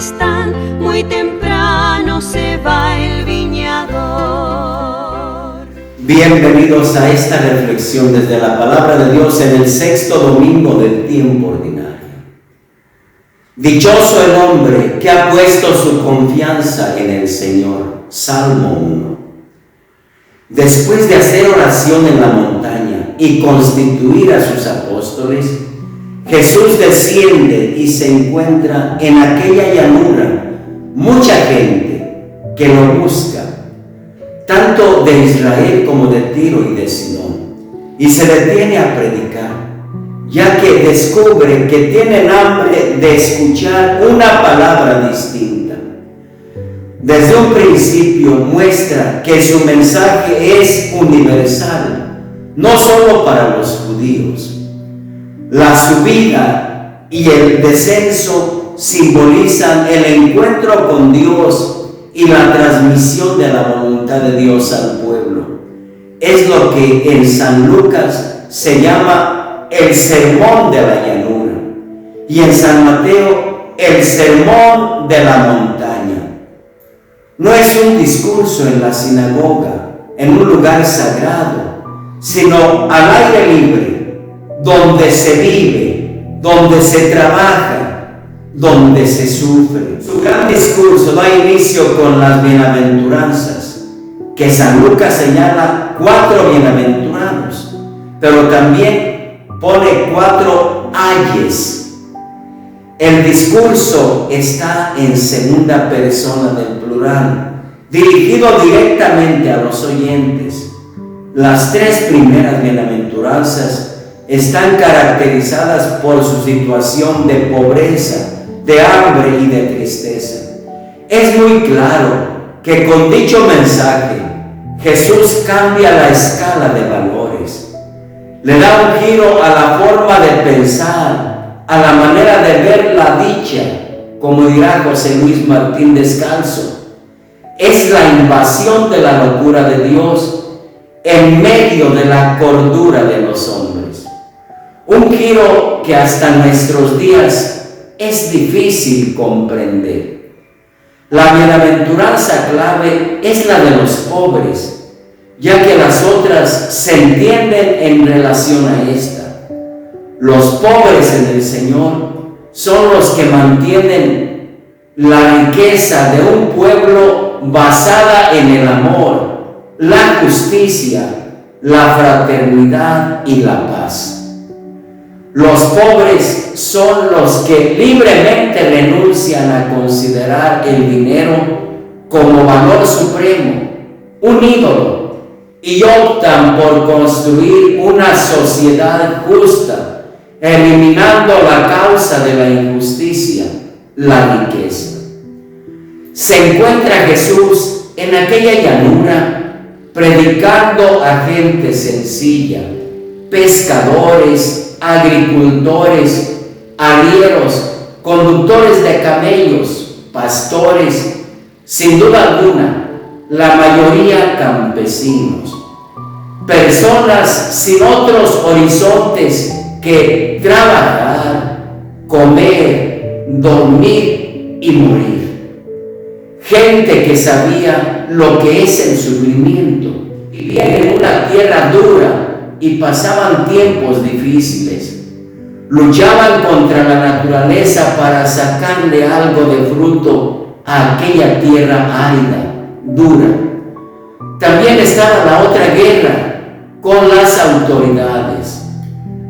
están, muy temprano se va el viñador. Bienvenidos a esta reflexión desde la palabra de Dios en el sexto domingo del tiempo ordinario. Dichoso el hombre que ha puesto su confianza en el Señor. Salmo 1. Después de hacer oración en la montaña y constituir a sus apóstoles, Jesús desciende y se encuentra en aquella llanura mucha gente que lo busca, tanto de Israel como de Tiro y de Sidón, y se detiene a predicar, ya que descubre que tienen hambre de escuchar una palabra distinta. Desde un principio muestra que su mensaje es universal, no solo para los judíos. La subida y el descenso simbolizan el encuentro con Dios y la transmisión de la voluntad de Dios al pueblo. Es lo que en San Lucas se llama el sermón de la llanura y en San Mateo el sermón de la montaña. No es un discurso en la sinagoga, en un lugar sagrado, sino al aire libre, donde se vive, donde se trabaja, donde se sufre. Su gran discurso da inicio con las bienaventuranzas, que San Lucas señala 4 bienaventurados, pero también pone 4 ayes. El discurso está en segunda persona del plural, dirigido directamente a los oyentes. Las 3 primeras bienaventuranzas están caracterizadas por su situación de pobreza, de hambre y de tristeza. Es muy claro que con dicho mensaje Jesús cambia la escala de valores, le da un giro a la forma de pensar, a la manera de ver la dicha, como dirá José Luis Martín Descalzo. Es la invasión de la locura de Dios en medio de la cordura de los hombres. Un giro que hasta nuestros días es difícil comprender. La bienaventuranza clave es la de los pobres, ya que las otras se entienden en relación a esta. Los pobres en el Señor son los que mantienen la riqueza de un pueblo basada en el amor, la justicia, la fraternidad y la paz. Los pobres son los que libremente renuncian a considerar el dinero como valor supremo, un ídolo, y optan por construir una sociedad justa, eliminando la causa de la injusticia, la riqueza. Se encuentra Jesús en aquella llanura predicando a gente sencilla, pescadores, agricultores, arrieros, conductores de camellos, pastores, sin duda alguna, la mayoría campesinos, personas sin otros horizontes que trabajar, comer, dormir y morir. Gente que sabía lo que es el sufrimiento, vivían en una tierra dura y pasaban tiempos difíciles. Luchaban contra la naturaleza para sacarle algo de fruto a aquella tierra árida, dura. También estaba la otra guerra con las autoridades.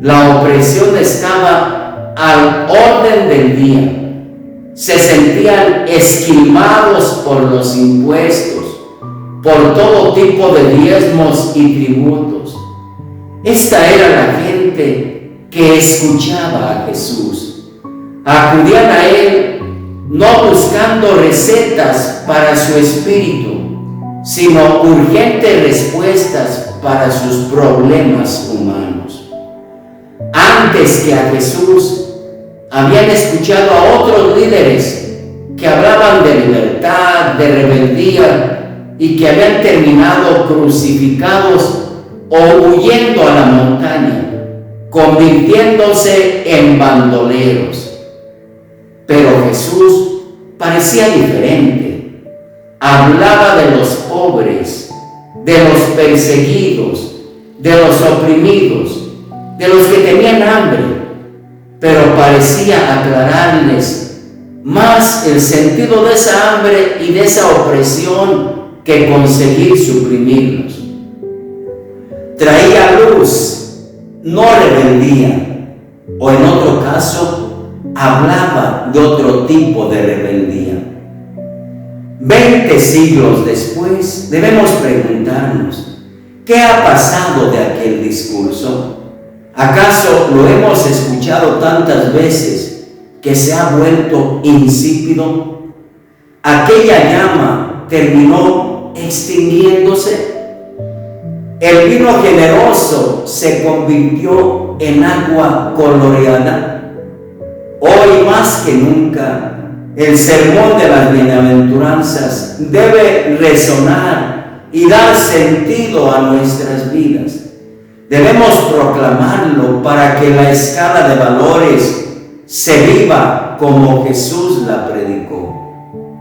La opresión estaba al orden del día. Se sentían esquilmados por los impuestos, por todo tipo de diezmos y tributos. Esta era la gente que escuchaba a Jesús. Acudían a Él no buscando recetas para su espíritu, sino urgentes respuestas para sus problemas humanos. Antes que a Jesús, habían escuchado a otros líderes que hablaban de libertad, de rebeldía, y que habían terminado crucificados o huyendo a la montaña, convirtiéndose en bandoleros. Pero Jesús, para hacía diferente. Hablaba de los pobres, de los perseguidos, de los oprimidos, de los que tenían hambre, pero parecía aclararles más el sentido de esa hambre y de esa opresión que conseguir suprimirlos. Traía luz, no rebeldía, o en otro caso, hablaba de otro tipo de rebeldía. 20 siglos después, debemos preguntarnos, ¿qué ha pasado de aquel discurso? ¿Acaso lo hemos escuchado tantas veces que se ha vuelto insípido? ¿Aquella llama terminó extinguiéndose? ¿El vino generoso se convirtió en agua coloreada? Hoy más que nunca, el sermón de las bienaventuranzas debe resonar y dar sentido a nuestras vidas. Debemos proclamarlo para que la escala de valores se viva como Jesús la predicó.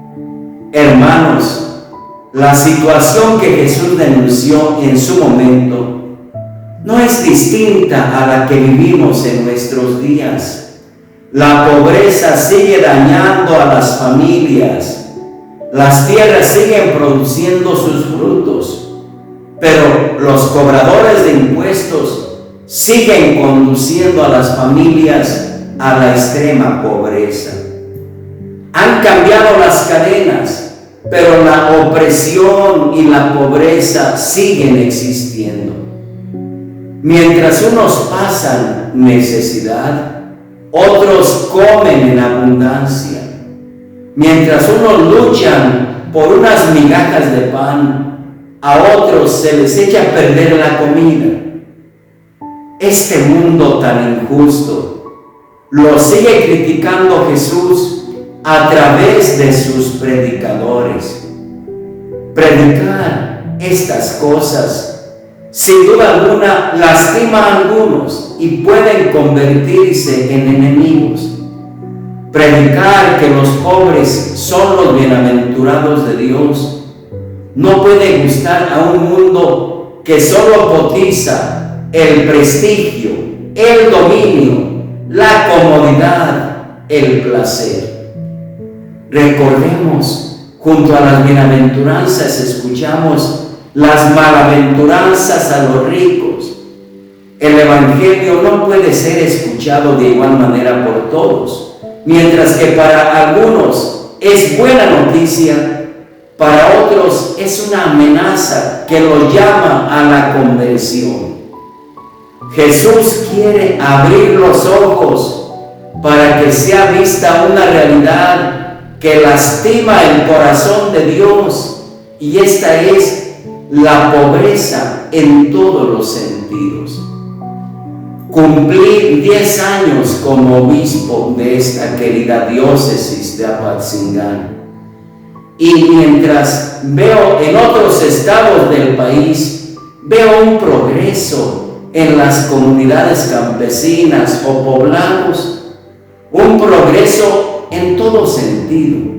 Hermanos, la situación que Jesús denunció en su momento no es distinta a la que vivimos en nuestros días. La pobreza sigue dañando a las familias. Las tierras siguen produciendo sus frutos, pero los cobradores de impuestos siguen conduciendo a las familias a la extrema pobreza. Han cambiado las cadenas, pero la opresión y la pobreza siguen existiendo. Mientras unos pasan necesidad, otros comen en abundancia. Mientras unos luchan por unas migajas de pan, a otros se les echa a perder la comida. Este mundo tan injusto lo sigue criticando Jesús a través de sus predicadores. Predicar estas cosas, sin duda alguna, lastima a algunos y pueden convertirse en enemigos. Predicar que los pobres son los bienaventurados de Dios no puede gustar a un mundo que solo cotiza el prestigio, el dominio, la comodidad, el placer. Recordemos, junto a las bienaventuranzas escuchamos las malaventuranzas a los ricos. El Evangelio no puede ser escuchado de igual manera por todos. Mientras que para algunos es buena noticia, para otros es una amenaza que los llama a la conversión. Jesús quiere abrir los ojos para que sea vista una realidad que lastima el corazón de Dios, y esta es la pobreza en todos los sentidos. Cumplí 10 años como obispo de esta querida diócesis de Apatzingán, y mientras veo en otros estados del país, veo un progreso en las comunidades campesinas o poblados, un progreso en todo sentido.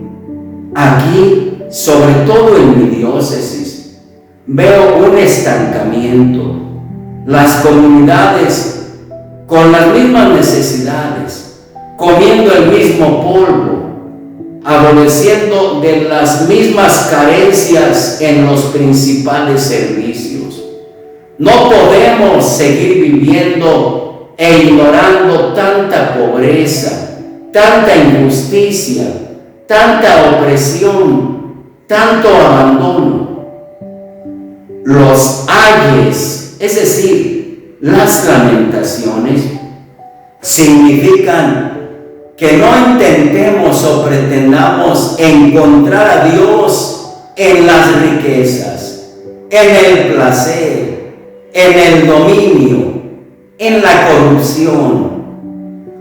Aquí, sobre todo en mi diócesis, veo un estancamiento. Las comunidades con las mismas necesidades, comiendo el mismo polvo, adoleciendo de las mismas carencias en los principales servicios. No podemos seguir viviendo e ignorando tanta pobreza, tanta injusticia, tanta opresión, tanto abandono. Los ayes, es decir, las lamentaciones, significan que no intentemos o pretendamos encontrar a Dios en las riquezas, en el placer, en el dominio, en la corrupción.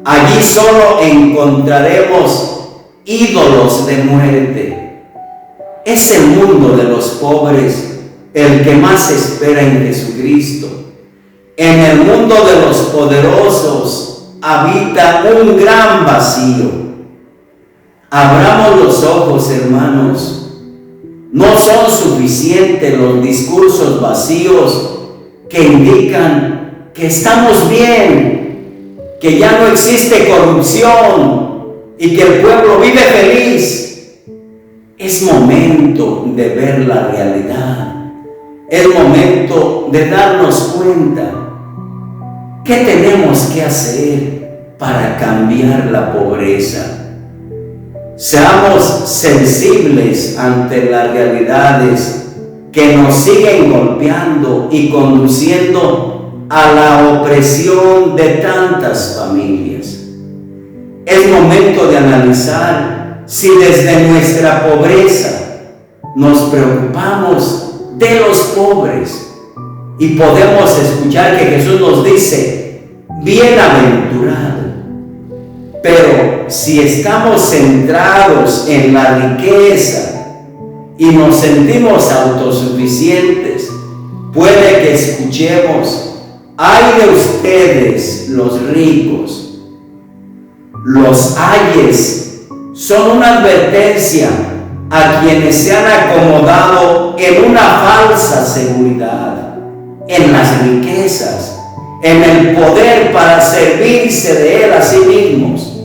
Allí solo encontraremos ídolos de muerte. Es el mundo de los pobres el que más espera en Jesucristo. En el mundo de los poderosos habita un gran vacío. Abramos los ojos, hermanos. No son suficientes los discursos vacíos que indican que estamos bien, que ya no existe corrupción y que el pueblo vive feliz. Es momento de ver la realidad. Es momento de darnos cuenta qué tenemos que hacer para cambiar la pobreza. Seamos sensibles ante las realidades que nos siguen golpeando y conduciendo a la opresión de tantas familias. Es momento de analizar si desde nuestra pobreza nos preocupamos de los pobres y podemos escuchar que Jesús nos dice, bienaventurado. Pero si estamos centrados en la riqueza y nos sentimos autosuficientes, puede que escuchemos, ay de ustedes los ricos. Los ayes son una advertencia a quienes se han acomodado en una falsa seguridad, en las riquezas, en el poder para servirse de él a sí mismos,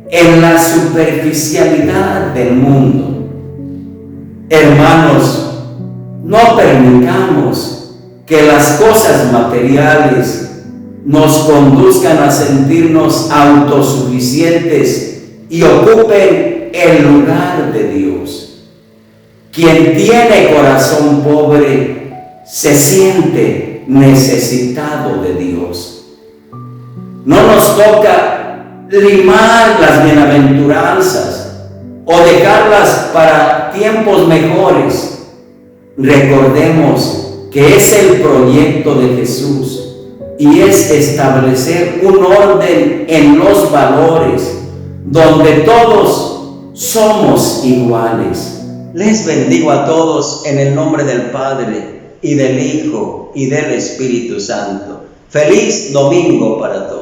en la superficialidad del mundo. Hermanos, no permitamos que las cosas materiales nos conduzcan a sentirnos autosuficientes y ocupen el lugar de Dios. Quien tiene corazón pobre se siente necesitado de Dios. No nos toca limar las bienaventuranzas o dejarlas para tiempos mejores. Recordemos que es el proyecto de Jesús y es establecer un orden en los valores donde todos somos iguales. Les bendigo a todos en el nombre del Padre y del Hijo y del Espíritu Santo. Feliz domingo para todos.